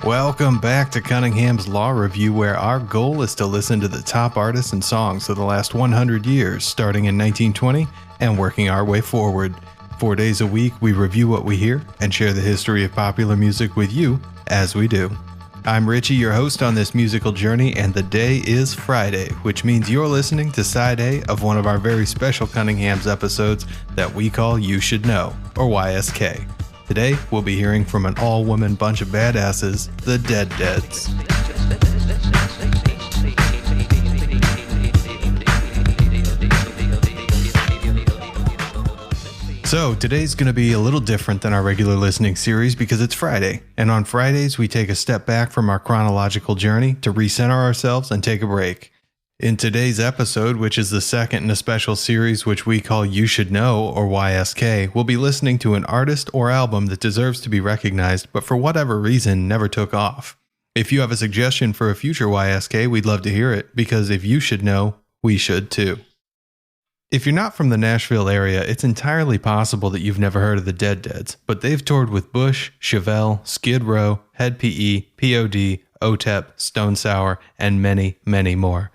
Welcome back to Cunningham's Law Review, where our goal is to listen to the top artists and songs of the last 100 years, starting in 1920 and working our way forward. 4 days a week, we review what we hear and share the history of popular music with you as we do. I'm Richie, your host on this musical journey, and the day is Friday, which means you're listening to Side A of one of our very special Cunningham's episodes that we call You Should Know, or YSK. Today, we'll be hearing from an all-woman bunch of badasses, the Dead Deads. So, today's going to be a little different than our regular listening series because it's Friday, and on Fridays, we take a step back from our chronological journey to recenter ourselves and take a break. In today's episode, which is the second in a special series which we call You Should Know, or YSK, we'll be listening to an artist or album that deserves to be recognized, but for whatever reason never took off. If you have a suggestion for a future YSK, we'd love to hear it, because if you should know, we should too. If you're not from the Nashville area, it's entirely possible that you've never heard of the Dead Deads, but they've toured with Bush, Chevelle, Skid Row, Hed PE, POD, OTEP, Stone Sour, and many, many more.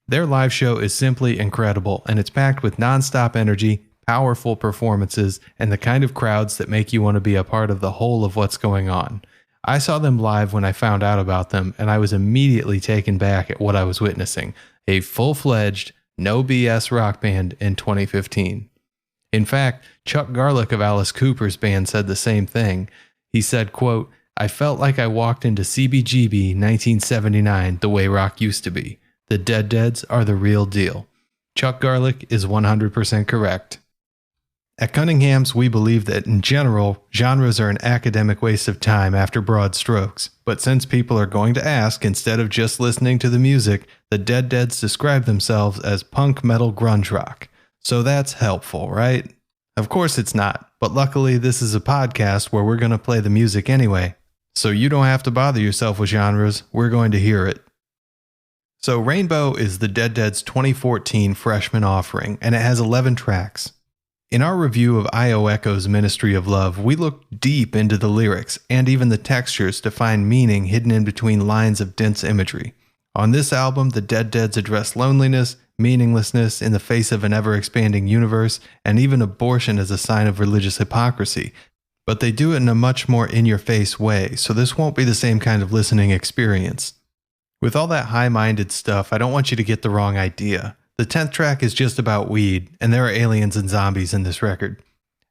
Their live show is simply incredible, and it's packed with non-stop energy, powerful performances, and the kind of crowds that make you want to be a part of the whole of what's going on. I saw them live when I found out about them, and I was immediately taken back at what I was witnessing, a full-fledged, no BS rock band in 2015. In fact, Chuck Garlick of Alice Cooper's band said the same thing. He said, quote, "I felt like I walked into CBGB 1979 the way rock used to be. The Dead Deads are the real deal." Chuck Garlick is 100% correct. At Cunningham's, we believe that in general, genres are an academic waste of time after broad strokes. But since people are going to ask, instead of just listening to the music, the Dead Deads describe themselves as punk metal grunge rock. So that's helpful, right? Of course it's not, but luckily this is a podcast where we're going to play the music anyway. So you don't have to bother yourself with genres, we're going to hear it. So Rainbeau is the Dead Dead's 2014 freshman offering, and it has 11 tracks. In our review of I.O. Echo's Ministry of Love, we looked deep into the lyrics and even the textures to find meaning hidden in between lines of dense imagery. On this album, the Dead Deads address loneliness, meaninglessness in the face of an ever-expanding universe, and even abortion as a sign of religious hypocrisy. But they do it in a much more in-your-face way, so this won't be the same kind of listening experience. With all that high-minded stuff, I don't want you to get the wrong idea. The 10th track is just about weed, and there are aliens and zombies in this record.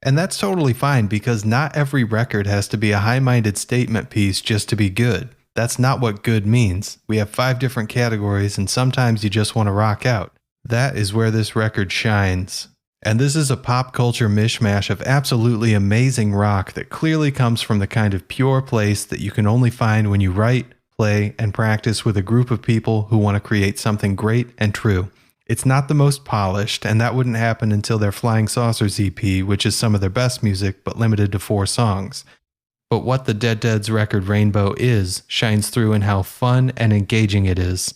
And that's totally fine, because not every record has to be a high-minded statement piece just to be good. That's not what good means. We have 5 different categories, and sometimes you just want to rock out. That is where this record shines. And this is a pop culture mishmash of absolutely amazing rock that clearly comes from the kind of pure place that you can only find when you write, play, and practice with a group of people who want to create something great and true. It's not the most polished, and that wouldn't happen until their Flying Saucers EP, which is some of their best music, but limited to 4 songs. But what the Dead Deads record Rainbeau is, shines through in how fun and engaging it is.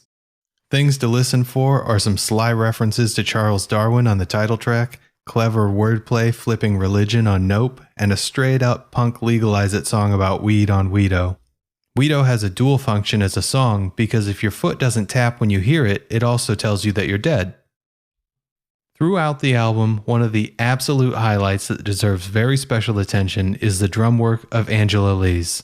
Things to listen for are some sly references to Charles Darwin on the title track, clever wordplay flipping religion on Nope, and a straight-up punk Legalize It song about weed on Weedo. Weedo has a dual function as a song because if your foot doesn't tap when you hear it, it also tells you that you're dead. Throughout the album, one of the absolute highlights that deserves very special attention is the drum work of Angela Lee's.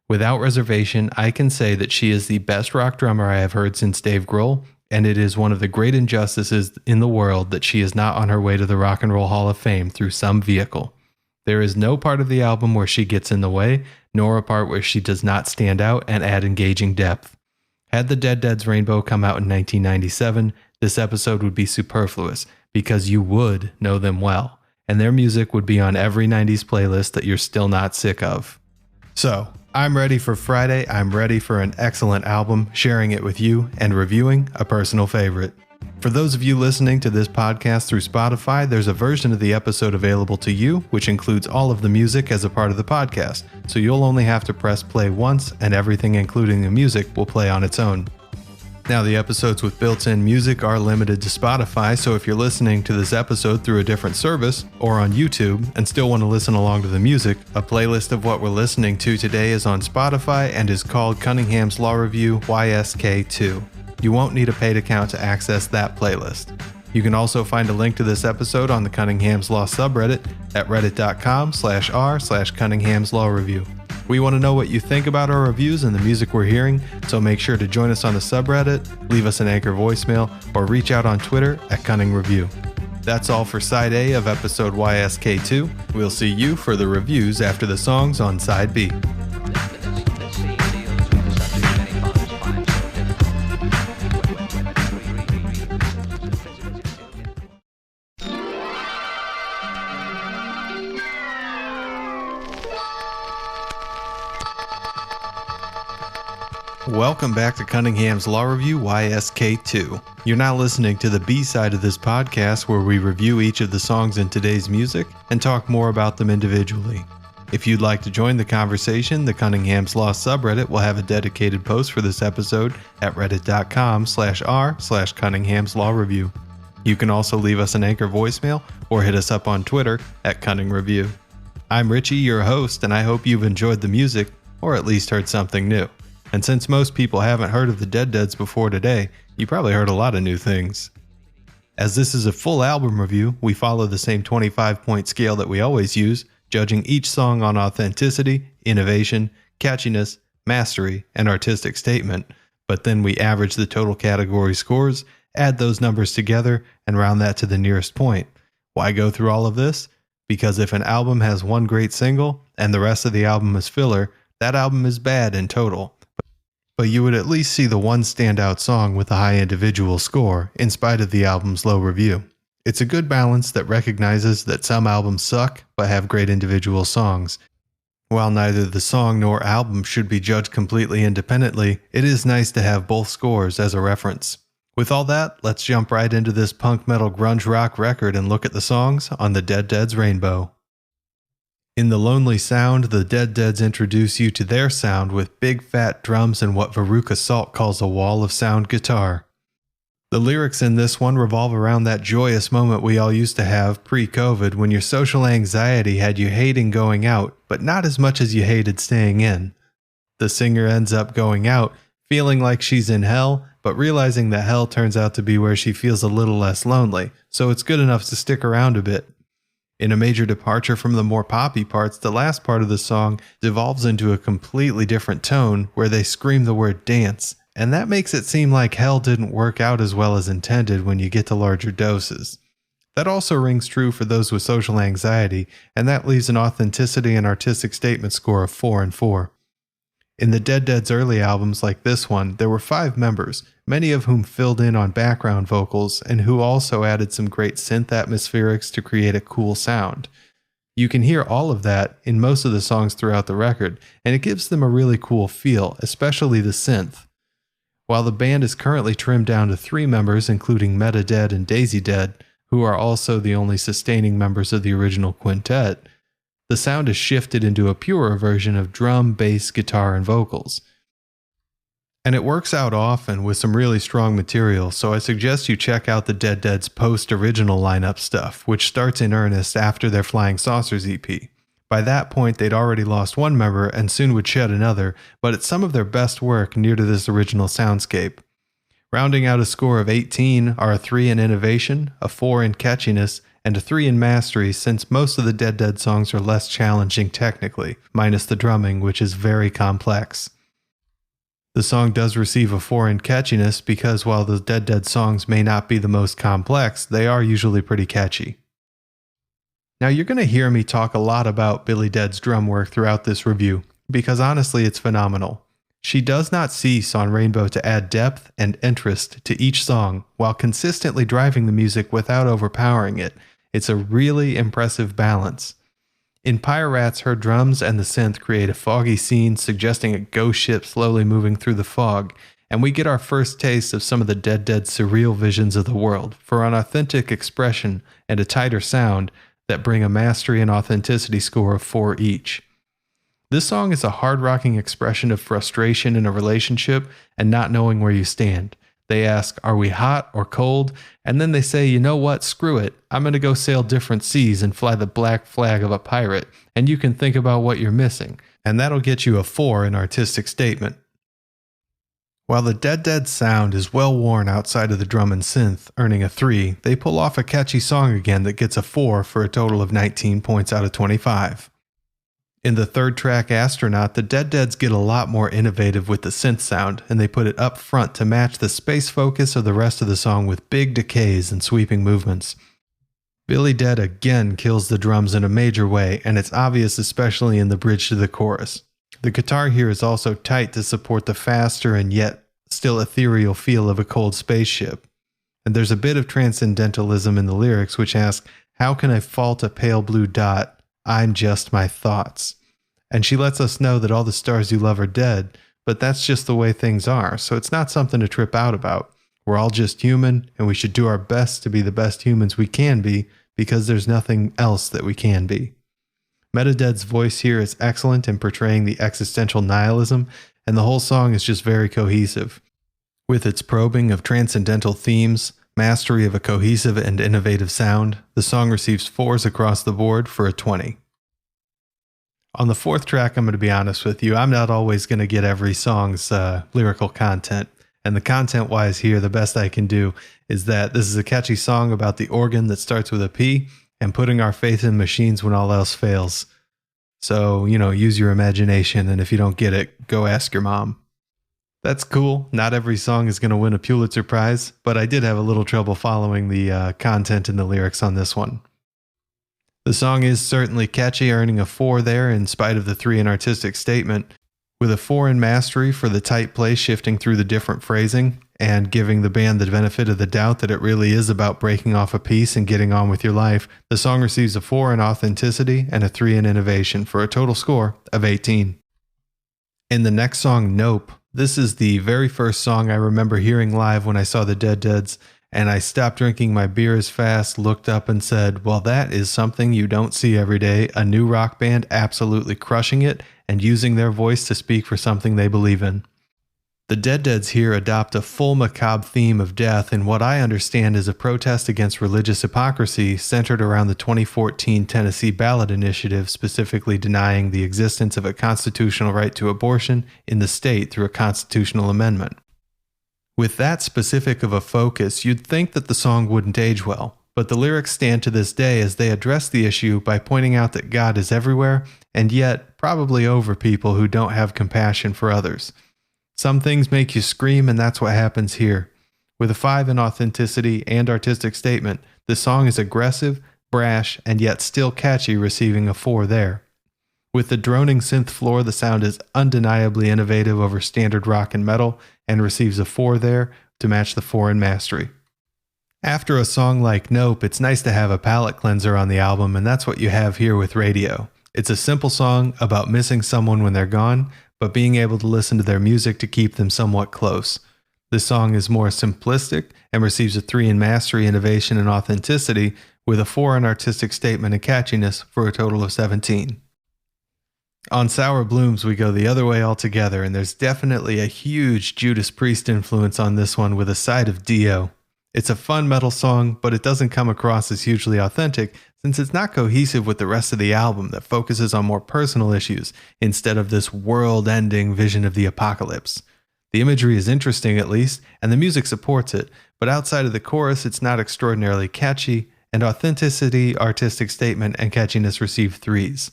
Without reservation, I can say that she is the best rock drummer I have heard since Dave Grohl, and it is one of the great injustices in the world that she is not on her way to the Rock and Roll Hall of Fame through some vehicle. There is no part of the album where she gets in the way, nor a part where she does not stand out and add engaging depth. Had the Dead Deads Rainbeau come out in 1997, this episode would be superfluous, because you would know them well, and their music would be on every 90s playlist that you're still not sick of. So, I'm ready for Friday, I'm ready for an excellent album, sharing it with you, and reviewing a personal favorite. For those of you listening to this podcast through Spotify, there's a version of the episode available to you, which includes all of the music as a part of the podcast, so you'll only have to press play once, and everything including the music will play on its own. Now, the episodes with built-in music are limited to Spotify, so if you're listening to this episode through a different service or on YouTube and still want to listen along to the music, a playlist of what we're listening to today is on Spotify and is called Cunningham's Law Review YSK2. You won't need a paid account to access that playlist. You can also find a link to this episode on the Cunningham's Law subreddit at reddit.com/r/Cunningham's Law Review. We want to know what you think about our reviews and the music we're hearing, so make sure to join us on the subreddit, leave us an Anchor voicemail, or reach out on Twitter at Cunning Review. That's all for Side A of episode YSK2. We'll see you for the reviews after the songs on Side B. Welcome back to Cunningham's Law Review YSK2. You're now listening to the B side of this podcast where we review each of the songs in today's music and talk more about them individually. If you'd like to join the conversation, the Cunningham's Law subreddit will have a dedicated post for this episode at reddit.com/r/Cunningham's Law Review. You can also leave us an Anchor voicemail or hit us up on Twitter at Cunning Review. I'm Richie, your host, and I hope you've enjoyed the music or at least heard something new. And since most people haven't heard of the Dead before today, you probably heard a lot of new things. As this is a full album review, we follow the same 25-point scale that we always use, judging each song on authenticity, innovation, catchiness, mastery, and artistic statement, but then we average the total category scores, add those numbers together, and round that to the nearest point. Why go through all of this? Because if an album has one great single, and the rest of the album is filler, that album is bad in total. But you would at least see the one standout song with a high individual score, in spite of the album's low review. It's a good balance that recognizes that some albums suck, but have great individual songs. While neither the song nor album should be judged completely independently, it is nice to have both scores as a reference. With all that, let's jump right into this punk metal grunge rock record and look at the songs on the Dead's Rainbeau. In The Lonely Sound, the Dead's introduce you to their sound with big fat drums and what Veruca Salt calls a wall of sound guitar. The lyrics in this one revolve around that joyous moment we all used to have pre-COVID when your social anxiety had you hating going out, but not as much as you hated staying in. The singer ends up going out, feeling like she's in hell, but realizing that hell turns out to be where she feels a little less lonely, so it's good enough to stick around a bit. In a major departure from the more poppy parts, the last part of the song devolves into a completely different tone where they scream the word dance, and that makes it seem like hell didn't work out as well as intended when you get to larger doses. That also rings true for those with social anxiety, and that leaves an authenticity and artistic statement score of 4 and 4. In the Dead's early albums like this one, there were 5 members, many of whom filled in on background vocals and who also added some great synth atmospherics to create a cool sound. You can hear all of that in most of the songs throughout the record, and it gives them a really cool feel, especially the synth. While the band is currently trimmed down to 3 members, including Meta Dead and Daisy Dead, who are also the only sustaining members of the original quintet, the sound is shifted into a purer version of drum, bass, guitar, and vocals. And it works out often with some really strong material, so I suggest you check out the Dead's post-original lineup stuff, which starts in earnest after their Flying Saucers EP. By that point, they'd already lost one member and soon would shed another, but it's some of their best work near to this original soundscape. Rounding out a score of 18 are a 3 in innovation, a 4 in catchiness, and a 3 in mastery, since most of the Dead songs are less challenging technically, minus the drumming, which is very complex. The song does receive a 4 in catchiness because while the Dead songs may not be the most complex, they are usually pretty catchy. Now you're going to hear me talk a lot about Billy Dead's drum work throughout this review, because honestly it's phenomenal. She does not cease on Rainbeau to add depth and interest to each song while consistently driving the music without overpowering it. It's a really impressive balance. In Pyre Rats, her drums and the synth create a foggy scene suggesting a ghost ship slowly moving through the fog, and we get our first taste of some of the Dead surreal visions of the world for an authentic expression and a tighter sound that bring a mastery and authenticity score of 4 each. This song is a hard-rocking expression of frustration in a relationship and not knowing where you stand. They ask, are we hot or cold? And then they say, you know what, screw it. I'm going to go sail different seas and fly the black flag of a pirate, and you can think about what you're missing. And that'll get you a 4 in artistic statement. While the Dead sound is well worn outside of the drum and synth, earning a 3, they pull off a catchy song again that gets a 4 for a total of 19 points out of 25. In the third track, Astronaut, the Deads get a lot more innovative with the synth sound, and they put it up front to match the space focus of the rest of the song with big decays and sweeping movements. Billy Dead again kills the drums in a major way, and it's obvious especially in the bridge to the chorus. The guitar here is also tight to support the faster and yet still ethereal feel of a cold spaceship. And there's a bit of transcendentalism in the lyrics which ask, how can I fault a pale blue dot? I'm just my thoughts. And she lets us know that all the stars you love are dead, but that's just the way things are, so it's not something to trip out about. We're all just human, and we should do our best to be the best humans we can be, because there's nothing else that we can be. Metadead's voice here is excellent in portraying the existential nihilism, and the whole song is just very cohesive. With its probing of transcendental themes, mastery of a cohesive and innovative sound, the song receives 4s across the board for a 20. On the fourth track, I'm going to be honest with you, I'm not always going to get every song's lyrical content, and the content-wise here, the best I can do is that this is a catchy song about the organ that starts with a P, and putting our faith in machines when all else fails. So, use your imagination, and if you don't get it, go ask your mom. That's cool. Not every song is going to win a Pulitzer Prize, but I did have a little trouble following the content and the lyrics on this one. The song is certainly catchy, earning a 4 there in spite of the 3 in artistic statement, with a 4 in mastery for the tight play shifting through the different phrasing, and giving the band the benefit of the doubt that it really is about breaking off a piece and getting on with your life. The song receives a 4 in authenticity and a 3 in innovation for a total score of 18. In the next song, Nope, this is the very first song I remember hearing live when I saw the Deads, and I stopped drinking my beer as fast, looked up and said, well, that is something you don't see every day, a new rock band absolutely crushing it and using their voice to speak for something they believe in. The Deads here adopt a full macabre theme of death in what I understand is a protest against religious hypocrisy centered around the 2014 Tennessee ballot initiative, specifically denying the existence of a constitutional right to abortion in the state through a constitutional amendment. With that specific of a focus, you'd think that the song wouldn't age well, but the lyrics stand to this day as they address the issue by pointing out that God is everywhere, and yet probably over people who don't have compassion for others. Some things make you scream, and that's what happens here. With a 5 in authenticity and artistic statement, the song is aggressive, brash, and yet still catchy, receiving a 4 there. With the droning synth floor, the sound is undeniably innovative over standard rock and metal, and receives a 4 there to match the 4 in mastery. After a song like Nope, it's nice to have a palate cleanser on the album, and that's what you have here with Radio. It's a simple song about missing someone when they're gone, but being able to listen to their music to keep them somewhat close. This song is more simplistic and receives a 3 in mastery, innovation, and authenticity, with a 4 in artistic statement and catchiness for a total of 17. On Sour Blooms, we go the other way altogether, and there's definitely a huge Judas Priest influence on this one with a side of Dio. It's a fun metal song, but it doesn't come across as hugely authentic since it's not cohesive with the rest of the album that focuses on more personal issues instead of this world-ending vision of the apocalypse. The imagery is interesting at least, and the music supports it, but outside of the chorus it's not extraordinarily catchy, and authenticity, artistic statement, and catchiness receive 3s.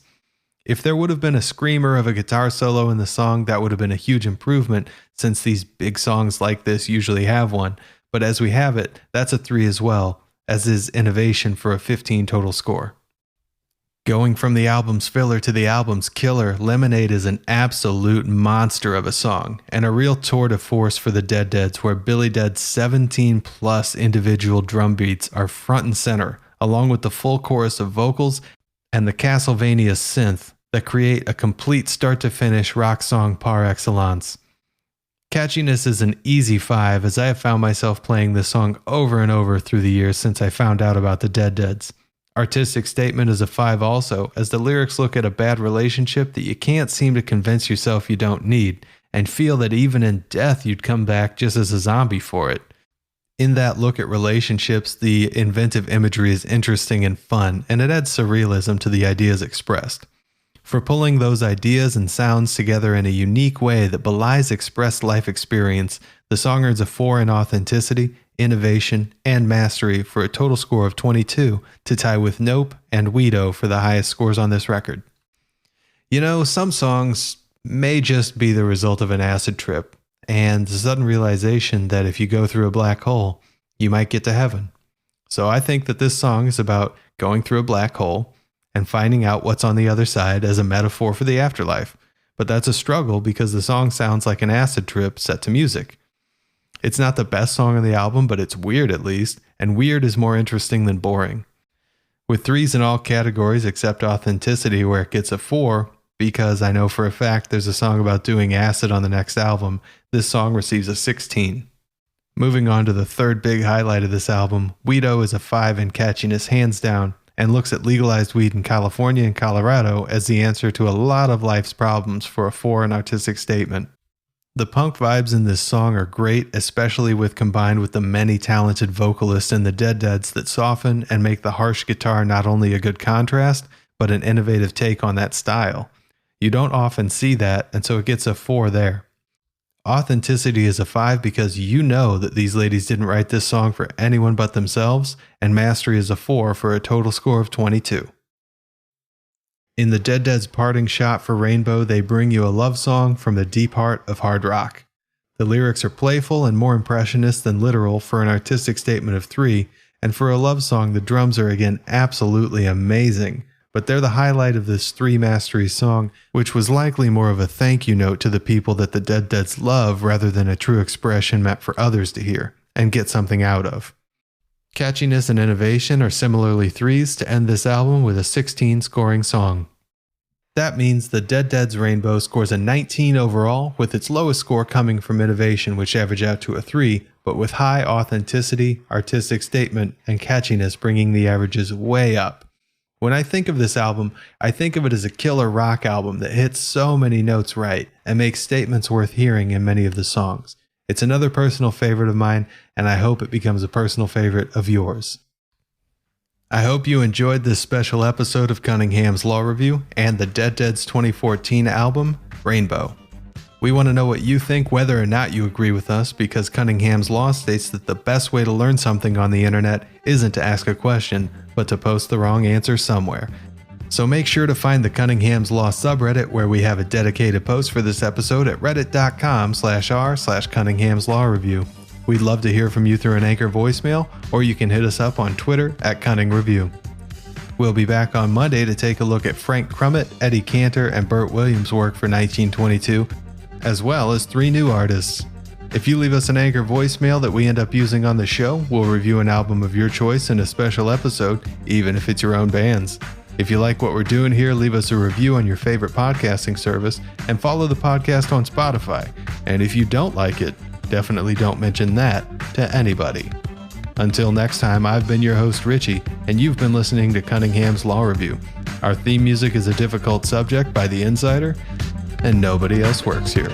If there would have been a screamer of a guitar solo in the song, that would have been a huge improvement since these big songs like this usually have one, but as we have it, that's a 3 as well, as is innovation for a 15 total score. Going from the album's filler to the album's killer, Lemonade is an absolute monster of a song, and a real tour de force for the Deads, where Billy Dead's 17 plus individual drum beats are front and center, along with the full chorus of vocals and the Castlevania synth that create a complete start to finish rock song par excellence. Catchiness is an easy 5, as I have found myself playing this song over and over through the years since I found out about the Deads. Artistic statement is a 5 also, as the lyrics look at a bad relationship that you can't seem to convince yourself you don't need, and feel that even in death you'd come back just as a zombie for it. In that look at relationships, the inventive imagery is interesting and fun, and it adds surrealism to the ideas expressed. For pulling those ideas and sounds together in a unique way that belies expressed life experience, the song earns a 4 in authenticity, innovation, and mastery for a total score of 22 to tie with Nope and Weedo for the highest scores on this record. You know, some songs may just be the result of an acid trip and the sudden realization that if you go through a black hole, you might get to heaven. So I think that this song is about going through a black hole and finding out what's on the other side as a metaphor for the afterlife. But that's a struggle because the song sounds like an acid trip set to music. It's not the best song on the album, but it's weird at least, and weird is more interesting than boring. With 3s in all categories except authenticity, where it gets a 4, because I know for a fact there's a song about doing acid on the next album, this song receives a 16. Moving on to the third big highlight of this album, Weedo is a 5 in catchiness hands down, and looks at legalized weed in California and Colorado as the answer to a lot of life's problems for a 4 in artistic statement. The punk vibes in this song are great, especially with combined with the many talented vocalists in the Dead that soften and make the harsh guitar not only a good contrast, but an innovative take on that style. You don't often see that, and so it gets a 4 there. Authenticity is a 5 because you know that these ladies didn't write this song for anyone but themselves, and mastery is a 4 for a total score of 22. In the Dead's parting shot for Rainbeau, they bring you a love song from the deep heart of hard rock. The lyrics are playful and more impressionist than literal for an artistic statement of 3, and for a love song the drums are again absolutely amazing. But they're the highlight of this 3 mastery song, which was likely more of a thank you note to the people that the Dead's love rather than a true expression meant for others to hear and get something out of. Catchiness and innovation are similarly 3s to end this album with a 16 scoring song. That means the Dead's Rainbeau scores a 19 overall, with its lowest score coming from innovation, which averaged out to a 3, but with high authenticity, artistic statement, and catchiness bringing the averages way up. When I think of this album, I think of it as a killer rock album that hits so many notes right and makes statements worth hearing in many of the songs. It's another personal favorite of mine, and I hope it becomes a personal favorite of yours. I hope you enjoyed this special episode of Cunningham's Law Review and the Dead's 2014 album, Rainbeau. We want to know what you think, whether or not you agree with us, because Cunningham's Law states that the best way to learn something on the internet isn't to ask a question, but to post the wrong answer somewhere. So make sure to find the Cunningham's Law subreddit, where we have a dedicated post for this episode at reddit.com/r/Cunningham's Law Review. We'd love to hear from you through an Anchor voicemail, or you can hit us up on Twitter at Cunning Review. We'll be back on Monday to take a look at Frank Crummett, Eddie Cantor, and Burt Williams' work for 1922, as well as 3 new artists. If you leave us an Anchor voicemail that we end up using on the show, we'll review an album of your choice in a special episode, even if it's your own band's. If you like what we're doing here, leave us a review on your favorite podcasting service and follow the podcast on Spotify. And if you don't like it, definitely don't mention that to anybody. Until next time, I've been your host Richie, and you've been listening to Cunningham's Law Review. Our theme music is A Difficult Subject by The Insider, and nobody else works here.